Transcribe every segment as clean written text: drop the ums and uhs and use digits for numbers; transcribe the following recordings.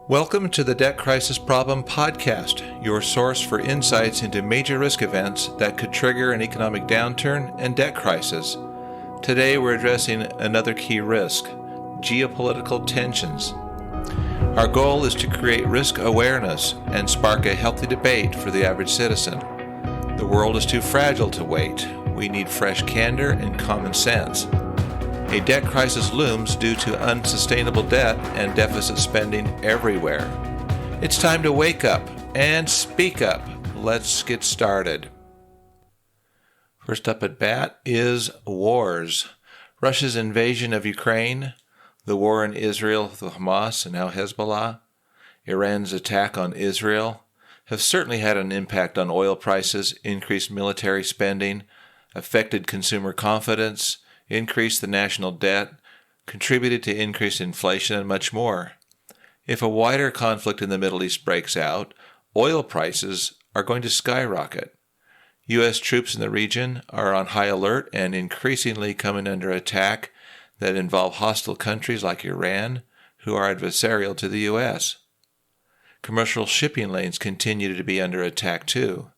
Welcome to the Debt Crisis Problem Podcast, your source for insights into major risk events that could trigger an economic downturn and debt crisis. Today we're addressing another key risk, geopolitical tensions. Our goal is to create risk awareness and spark a healthy debate for the average citizen. The world is too fragile to wait. We need fresh candor and common sense. A debt crisis looms due to unsustainable debt and deficit spending everywhere. It's time to wake up and speak up. Let's get started. First up at bat is wars. Russia's invasion of Ukraine, the war in Israel with Hamas and now Hezbollah, Iran's attack on Israel have certainly had an impact on oil prices, increased military spending, affected consumer confidence, increased the national debt, contributed to increased inflation, and much more. If a wider conflict in the Middle East breaks out, oil prices are going to skyrocket. U.S. troops in the region are on high alert and increasingly coming under attack that involve hostile countries like Iran, who are adversarial to the U.S. Commercial shipping lanes continue to be under attack too.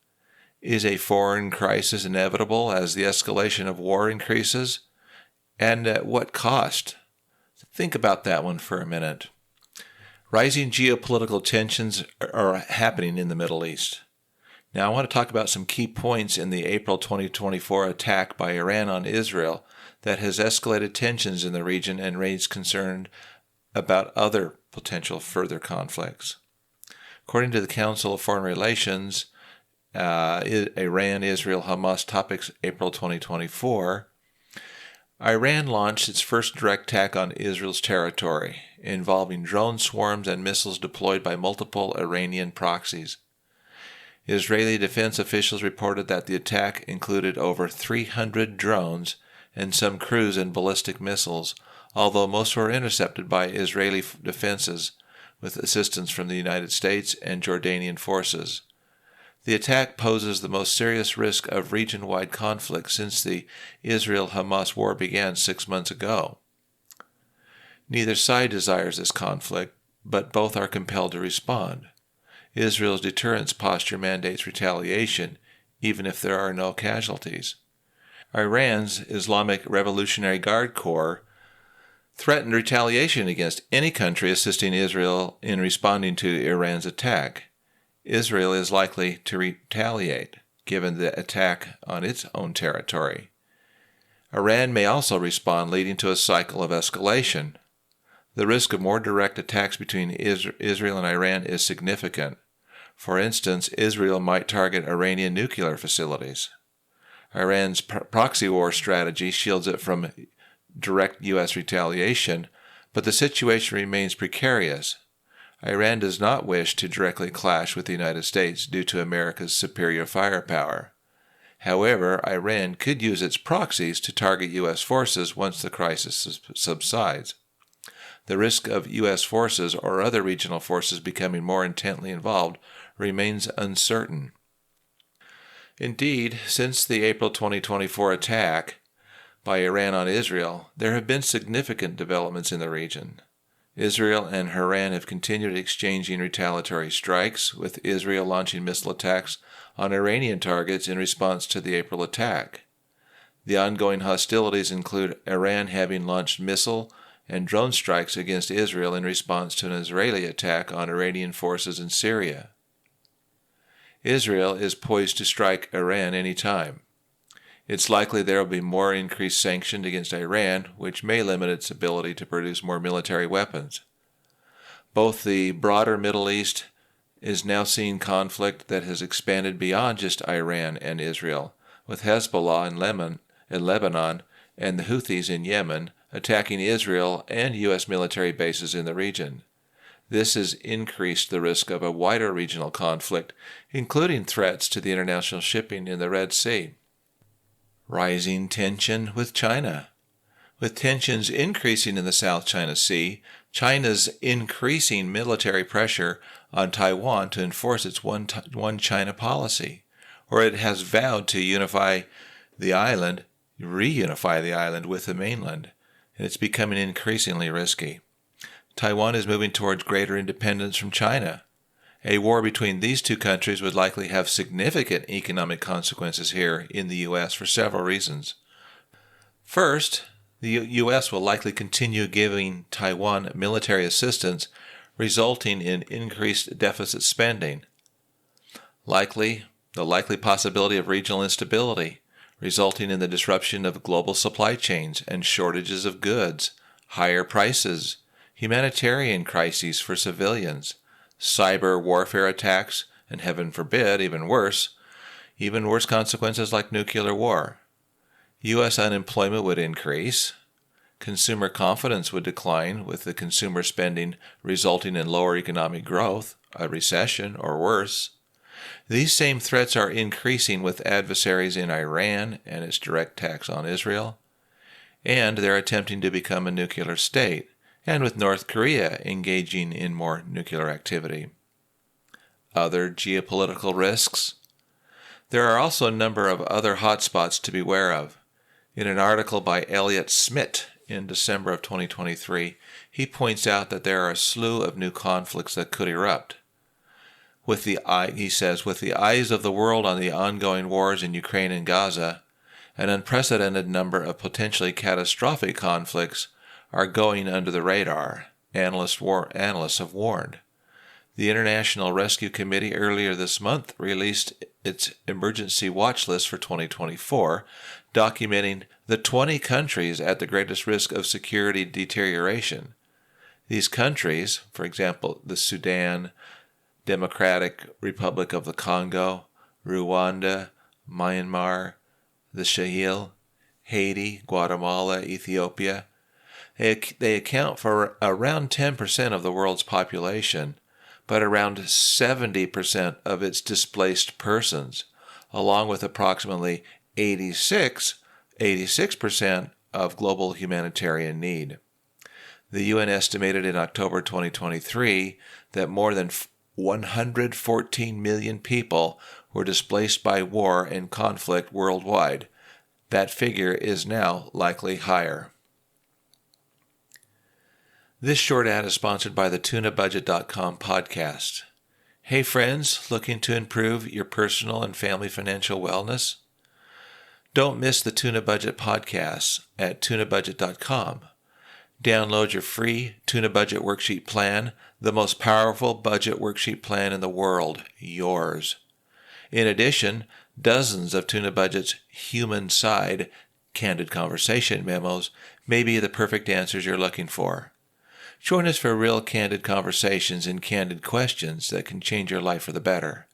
Is a foreign crisis inevitable as the escalation of war increases? And at what cost? Think about that one for a minute. Rising geopolitical tensions are happening in the Middle East. Now I want to talk about some key points in the April 2024 attack by Iran on Israel that has escalated tensions in the region and raised concern about other potential further conflicts. According to the Council of Foreign Relations, Iran, Israel, Hamas topics April 2024, Iran launched its first direct attack on Israel's territory, involving drone swarms and missiles deployed by multiple Iranian proxies. Israeli defense officials reported that the attack included over 300 drones and some cruise and ballistic missiles, although most were intercepted by Israeli defenses with assistance from the United States and Jordanian forces. The attack poses the most serious risk of region-wide conflict since the Israel-Hamas war began 6 months ago. Neither side desires this conflict, but both are compelled to respond. Israel's deterrence posture mandates retaliation, even if there are no casualties. Iran's Islamic Revolutionary Guard Corps threatened retaliation against any country assisting Israel in responding to Iran's attack. Israel is likely to retaliate, given the attack on its own territory. Iran may also respond, leading to a cycle of escalation. The risk of more direct attacks between Israel and Iran is significant. For instance, Israel might target Iranian nuclear facilities. Iran's proxy war strategy shields it from direct U.S. retaliation, but the situation remains precarious. Iran does not wish to directly clash with the United States due to America's superior firepower. However, Iran could use its proxies to target U.S. forces once the crisis subsides. The risk of U.S. forces or other regional forces becoming more intently involved remains uncertain. Indeed, since the April 2024 attack by Iran on Israel, there have been significant developments in the region. Israel and Iran have continued exchanging retaliatory strikes, with Israel launching missile attacks on Iranian targets in response to the April attack. The ongoing hostilities include Iran having launched missile and drone strikes against Israel in response to an Israeli attack on Iranian forces in Syria. Israel is poised to strike Iran any time. It's likely there will be more increased sanctions against Iran, which may limit its ability to produce more military weapons. Both the broader Middle East is now seeing conflict that has expanded beyond just Iran and Israel, with Hezbollah in Lebanon and the Houthis in Yemen attacking Israel and U.S. military bases in the region. This has increased the risk of a wider regional conflict, including threats to the international shipping in the Red Sea. Rising tension with China. With tensions increasing in the South China Sea, China's increasing military pressure on Taiwan to enforce its one China policy, or it has vowed to reunify the island with the mainland, and it's becoming increasingly risky. Taiwan is moving towards greater independence from China. A war between these two countries would likely have significant economic consequences here in the U.S. for several reasons. First, the U.S. will likely continue giving Taiwan military assistance, resulting in increased deficit spending. The likely possibility of regional instability, resulting in the disruption of global supply chains and shortages of goods, higher prices, humanitarian crises for civilians, cyber warfare attacks, and heaven forbid, even worse consequences like nuclear war. U.S. unemployment would increase. Consumer confidence would decline, with the consumer spending resulting in lower economic growth, a recession, or worse. These same threats are increasing with adversaries in Iran and its direct attacks on Israel, and they're attempting to become a nuclear state, and with North Korea engaging in more nuclear activity. Other geopolitical risks. There are also a number of other hotspots to be aware of. In an article by Elliot Smith in December of 2023, he points out that there are a slew of new conflicts that could erupt. He says, with the eyes of the world on the ongoing wars in Ukraine and Gaza, an unprecedented number of potentially catastrophic conflicts are going under the radar, analysts have warned. The International Rescue Committee earlier this month released its emergency watch list for 2024, documenting the 20 countries at the greatest risk of security deterioration. These countries, for example, the Sudan, Democratic Republic of the Congo, Rwanda, Myanmar, the Sahel, Haiti, Guatemala, Ethiopia, they account for around 10% of the world's population, but around 70% of its displaced persons, along with approximately 86% of global humanitarian need. The UN estimated in October 2023 that more than 114 million people were displaced by war and conflict worldwide. That figure is now likely higher. This short ad is sponsored by the TunaBudget.com podcast. Hey friends, looking to improve your personal and family financial wellness? Don't miss the Tuna Budget podcast at TunaBudget.com. Download your free Tuna Budget Worksheet Plan, the most powerful budget worksheet plan in the world, yours. In addition, dozens of Tuna Budget's human side candid conversation memos may be the perfect answers you're looking for. Join us for real candid conversations and candid questions that can change your life for the better.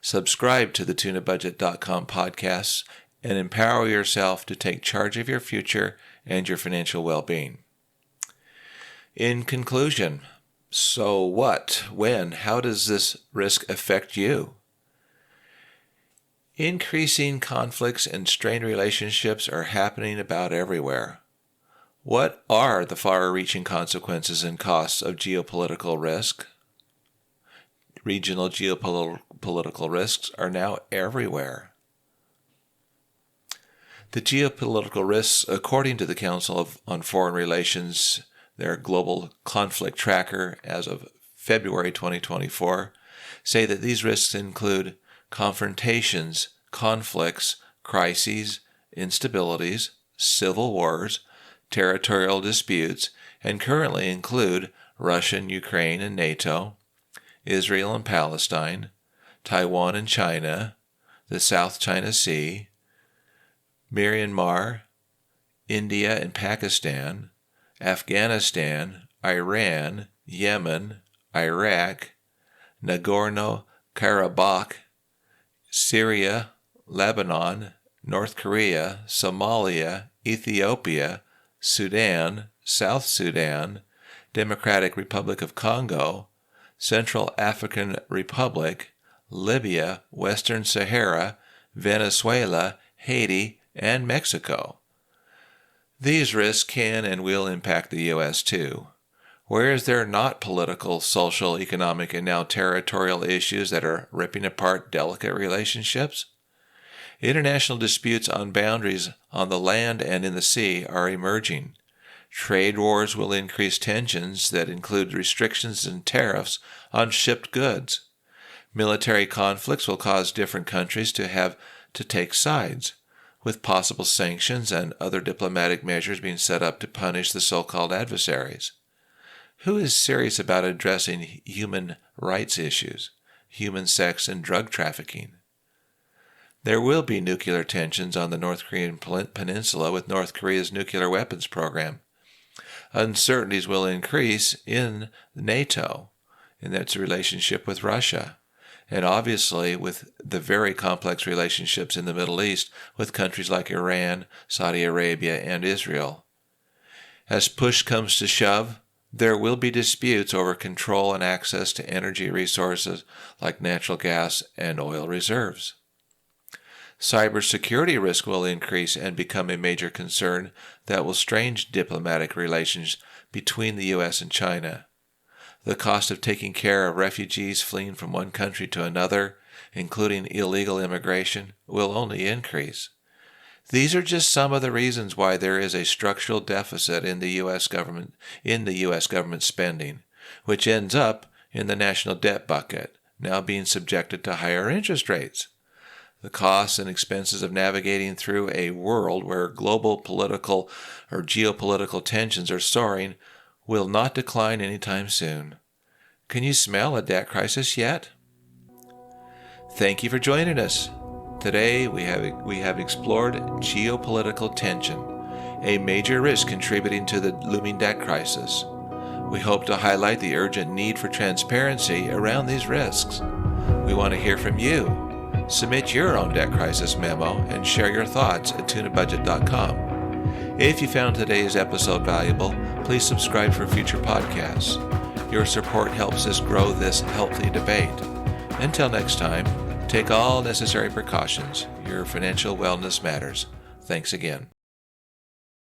Subscribe to the TunaBudget.com podcasts and empower yourself to take charge of your future and your financial well-being. In conclusion, so what, when, how does this risk affect you? Increasing conflicts and strained relationships are happening about everywhere. What are the far-reaching consequences and costs of geopolitical risk? Regional geopolitical risks are now everywhere. The geopolitical risks, according to the Council on Foreign Relations, their global conflict tracker as of February 2024, say that these risks include confrontations, conflicts, crises, instabilities, civil wars, territorial disputes, and currently include Russia and Ukraine and NATO, Israel and Palestine, Taiwan and China, the South China Sea, Myanmar, India and Pakistan, Afghanistan, Iran, Yemen, Iraq, Nagorno-Karabakh, Syria, Lebanon, North Korea, Somalia, Ethiopia, Sudan, South Sudan, Democratic Republic of Congo, Central African Republic, Libya, Western Sahara, Venezuela, Haiti, and Mexico. These risks can and will impact the U.S. too. Where is there not political, social, economic, and now territorial issues that are ripping apart delicate relationships? International disputes on boundaries on the land and in the sea are emerging. Trade wars will increase tensions that include restrictions and tariffs on shipped goods. Military conflicts will cause different countries to have to take sides, with possible sanctions and other diplomatic measures being set up to punish the so-called adversaries. Who is serious about addressing human rights issues, human sex and drug trafficking? There will be nuclear tensions on the North Korean peninsula with North Korea's nuclear weapons program. Uncertainties will increase in NATO, in its relationship with Russia, and obviously with the very complex relationships in the Middle East with countries like Iran, Saudi Arabia, and Israel. As push comes to shove, there will be disputes over control and access to energy resources like natural gas and oil reserves. Cybersecurity risk will increase and become a major concern that will strain diplomatic relations between the U.S. and China. The cost of taking care of refugees fleeing from one country to another, including illegal immigration, will only increase. These are just some of the reasons why there is a structural deficit in the U.S. government spending, which ends up in the national debt bucket, now being subjected to higher interest rates. The costs and expenses of navigating through a world where global political or geopolitical tensions are soaring will not decline anytime soon. Can you smell a debt crisis yet? Thank you for joining us. Today we have explored geopolitical tension, a major risk contributing to the looming debt crisis. We hope to highlight the urgent need for transparency around these risks. We want to hear from you. Submit your own debt crisis memo and share your thoughts at tunabudget.com. If you found today's episode valuable, please subscribe for future podcasts. Your support helps us grow this healthy debate. Until next time, take all necessary precautions. Your financial wellness matters. Thanks again.